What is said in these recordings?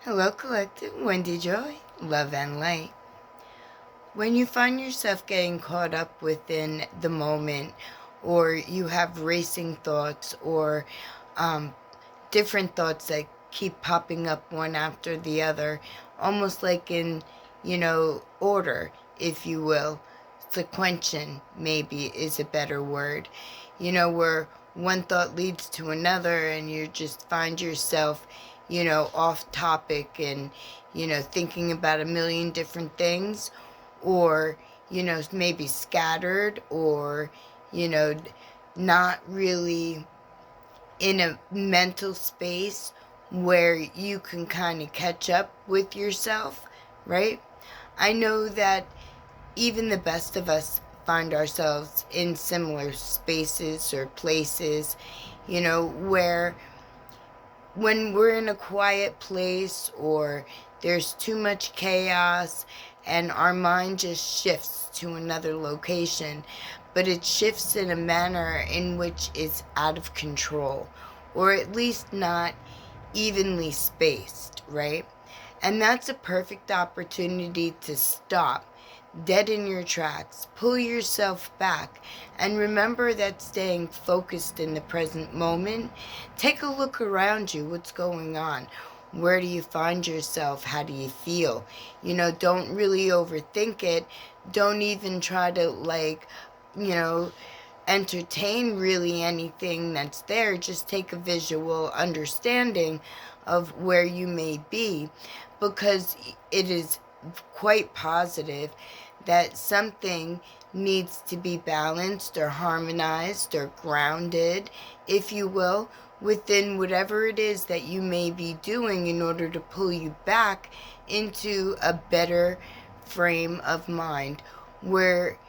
Hello, Collective. Wendy Joy, love and light. When you find yourself getting caught up within the moment, or you have racing thoughts, or different thoughts that keep popping up one after the other, almost like in, order, if you will. Sequential, maybe, is a better word. Where one thought leads to another, and you just find yourself, off topic and, thinking about a million different things, or, maybe scattered, or, not really in a mental space where you can kind of catch up with yourself, right? I know that even the best of us find ourselves in similar spaces or places, where when we're in a quiet place or there's too much chaos and our mind just shifts to another location, but it shifts in a manner in which it's out of control, or at least not evenly spaced, right? And that's a perfect opportunity to stop dead in your tracks, pull yourself back, and remember that staying focused in the present moment. Take a look around you. What's going on? Where do you find yourself? How do you feel? Don't really overthink it. Don't even try to, entertain really anything that's there. Just take a visual understanding of where you may be, because it is quite positive that something needs to be balanced or harmonized or grounded, if you will, within whatever it is that you may be doing in order to pull you back into a better frame of mind where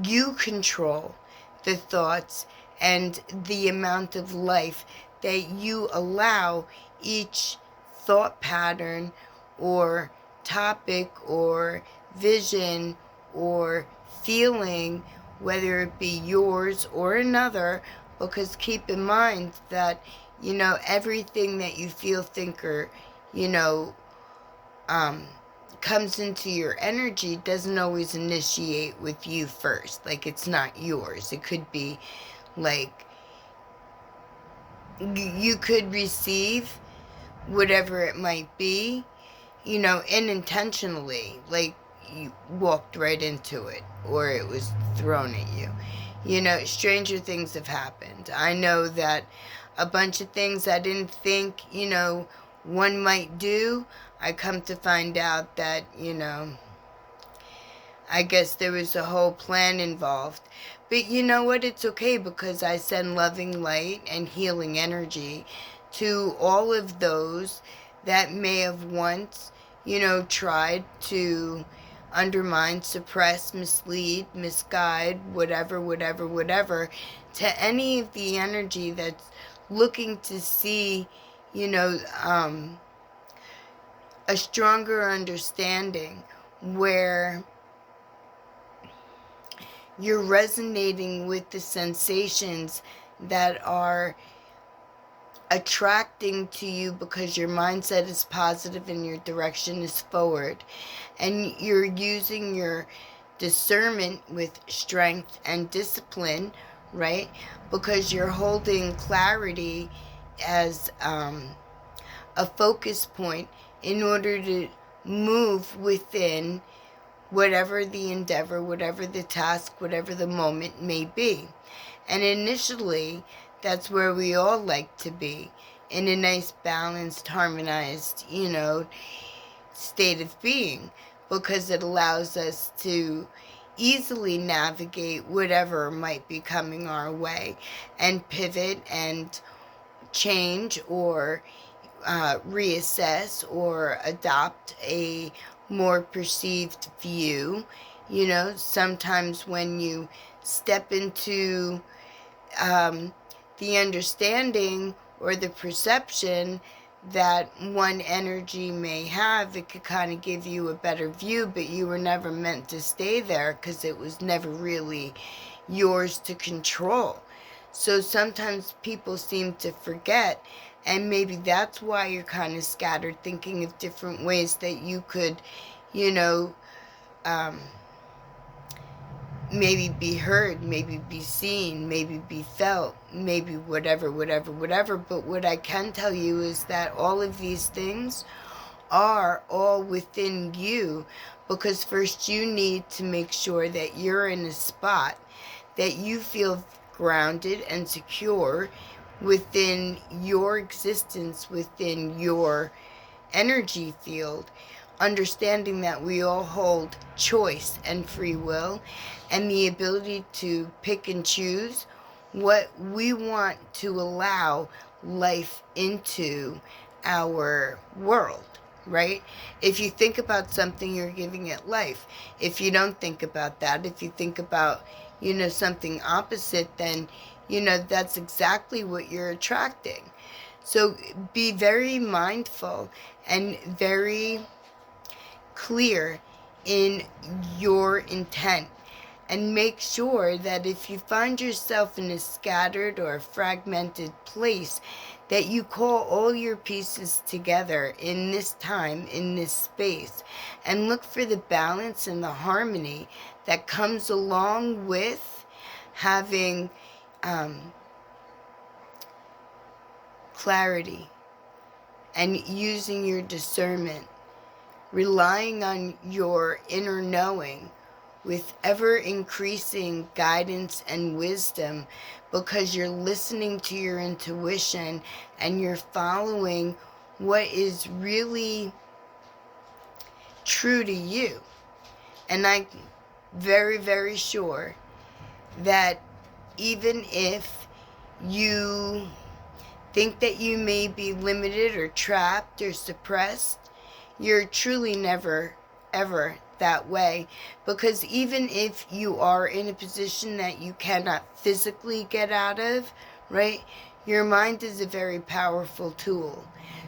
you control the thoughts and the amount of life that you allow each thought pattern or topic or vision or feeling, whether it be yours or another, because keep in mind that, everything that you feel, think, or, comes into your energy doesn't always initiate with you first. Like, it's not yours. It could be like you could receive whatever it might be, unintentionally, like you walked right into it or it was thrown at you. Stranger things have happened. I know that a bunch of things I didn't think, one might do, I come to find out that, I guess there was a whole plan involved. But you know what? It's okay, because I send loving light and healing energy to all of those that may have once, tried to undermine, suppress, mislead, misguide, whatever, to any of the energy that's looking to see, a stronger understanding where you're resonating with the sensations that are attracting to you because your mindset is positive and your direction is forward. And you're using your discernment with strength and discipline, right? Because you're holding clarity as a focus point in order to move within whatever the endeavor, whatever the task, whatever the moment may be. And initially, that's where we all like to be, in a nice, balanced, harmonized, state of being, because it allows us to easily navigate whatever might be coming our way and pivot and change or reassess or adopt a more perceived view. Sometimes when you step into the understanding or the perception that one energy may have, it could kind of give you a better view, but you were never meant to stay there because it was never really yours to control. So sometimes people seem to forget And maybe that's why you're kind of scattered, thinking of different ways that you could, you know, maybe be heard, maybe be seen, maybe be felt, maybe whatever. But what I can tell you is that all of these things are all within you, because first you need to make sure that you're in a spot that you feel grounded and secure within your existence, within your energy field, understanding that we all hold choice and free will and the ability to pick and choose what we want to allow life into our world, right? If you think about something, you're giving it life. If you don't think about that, if you think about, something opposite, then, that's exactly what you're attracting. So be very mindful and very clear in your intent. And make sure that if you find yourself in a scattered or fragmented place, that you call all your pieces together in this time, in this space, and look for the balance and the harmony that comes along with having clarity and using your discernment, relying on your inner knowing with ever increasing guidance and wisdom, because you're listening to your intuition and you're following what is really true to you. And I'm very, very sure that even if you think that you may be limited or trapped or suppressed, you're truly never, ever that way. Because even if you are in a position that you cannot physically get out of, right, your mind is a very powerful tool.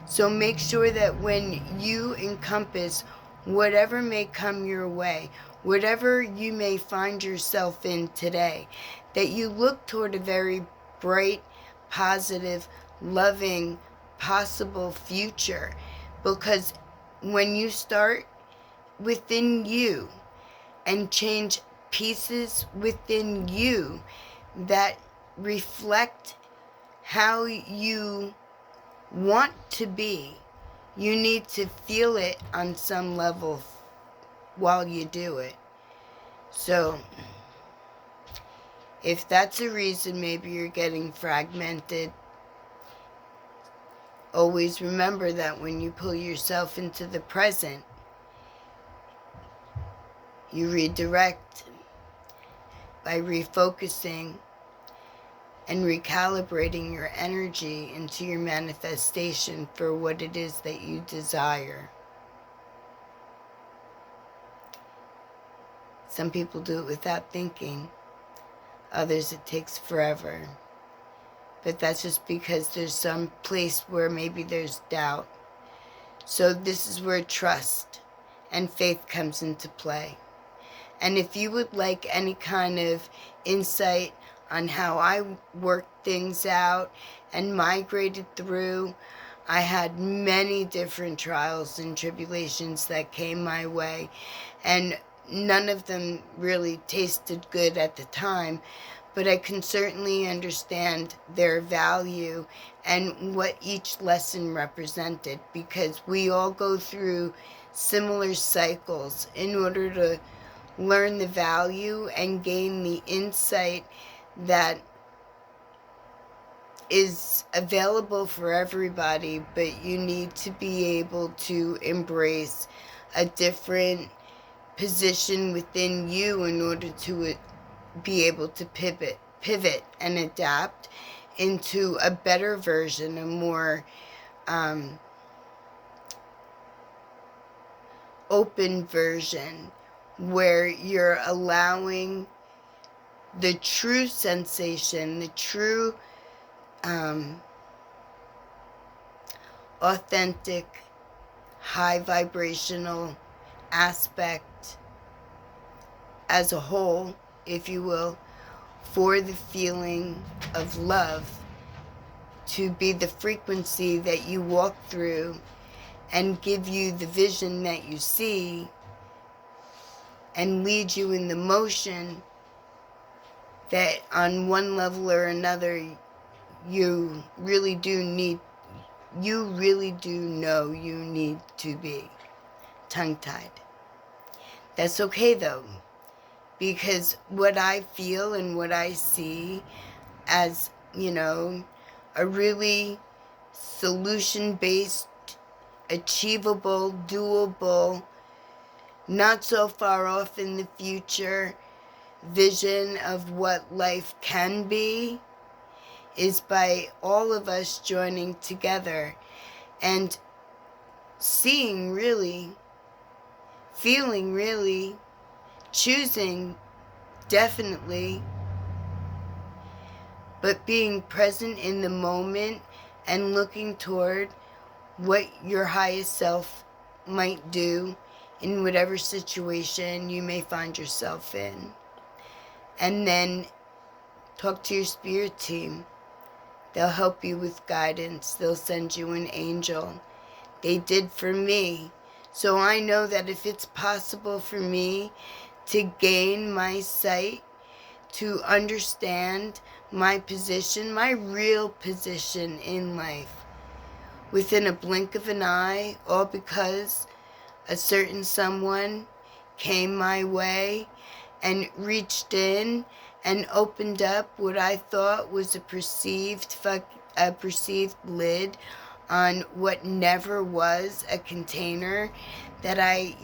So make sure that when you encompass whatever may come your way, whatever you may find yourself in today, that you look toward a very bright, positive, loving, possible future. Because when you start within you and change pieces within you that reflect how you want to be, you need to feel it on some level while you do it. So if that's a reason maybe you're getting fragmented, always remember that when you pull yourself into the present, you redirect by refocusing and recalibrating your energy into your manifestation for what it is that you desire. Some people do it without thinking. Others, it takes forever. But that's just because there's some place where maybe there's doubt. So this is where trust and faith comes into play. And if you would like any kind of insight on how I worked things out and migrated through, I had many different trials and tribulations that came my way, and none of them really tasted good at the time, but I can certainly understand their value and what each lesson represented, because we all go through similar cycles in order to learn the value and gain the insight that is available for everybody, but you need to be able to embrace a different position within you in order to be able to pivot and adapt into a better version, a more open version, where you're allowing the true sensation, the true authentic, high vibrational aspect as a whole, if you will, for the feeling of love to be the frequency that you walk through and give you the vision that you see and lead you in the motion that on one level or another you really do know you need to be tongue-tied. That's okay though, because what I feel and what I see as, a really solution-based, achievable, doable, not so far off in the future vision of what life can be is by all of us joining together and seeing really, feeling really, choosing definitely, but being present in the moment and looking toward what your highest self might do in whatever situation you may find yourself in. And then talk to your spirit team. They'll help you with guidance. They'll send you an angel. They did for me. So I know that if it's possible for me to gain my sight, to understand my position, my real position in life, within a blink of an eye, all because a certain someone came my way and reached in and opened up what I thought was a perceived lid on what never was a container that I,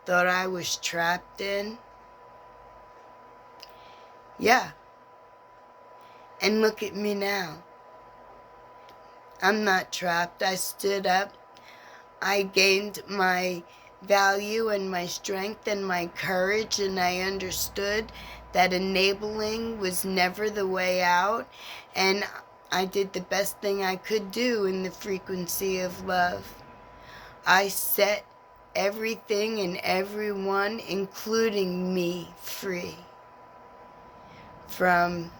thought I was trapped in. Yeah. And look at me now. I'm not trapped. I stood up. I gained my value and my strength and my courage, and I understood that enabling was never the way out, and I did the best thing I could do in the frequency of love. I set everything and everyone, including me, free from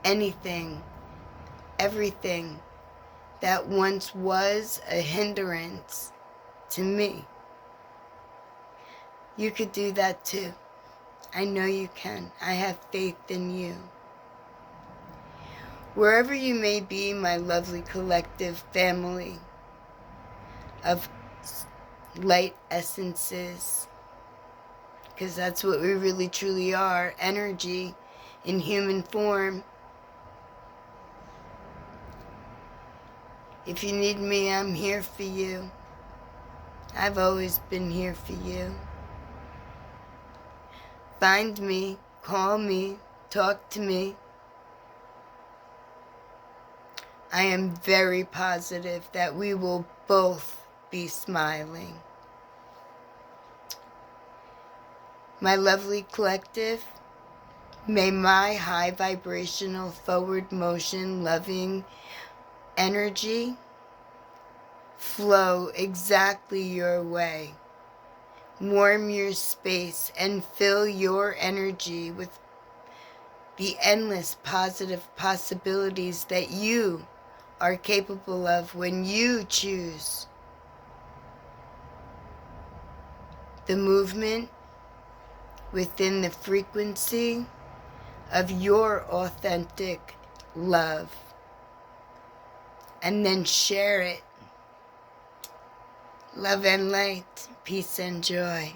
anything, everything that once was a hindrance to me. You could do that too. I know you can. I have faith in you. Wherever you may be, my lovely collective family of light essences, because that's what we really truly are, energy in human form. If you need me, I'm here for you. I've always been here for you. Find me, call me, talk to me. I am very positive that we will both be smiling. My lovely collective, may my high vibrational, forward motion, loving energy flow exactly your way. Warm your space and fill your energy with the endless positive possibilities that you are capable of when you choose the movement within the frequency of your authentic love, and then share it. Love and light, peace and joy.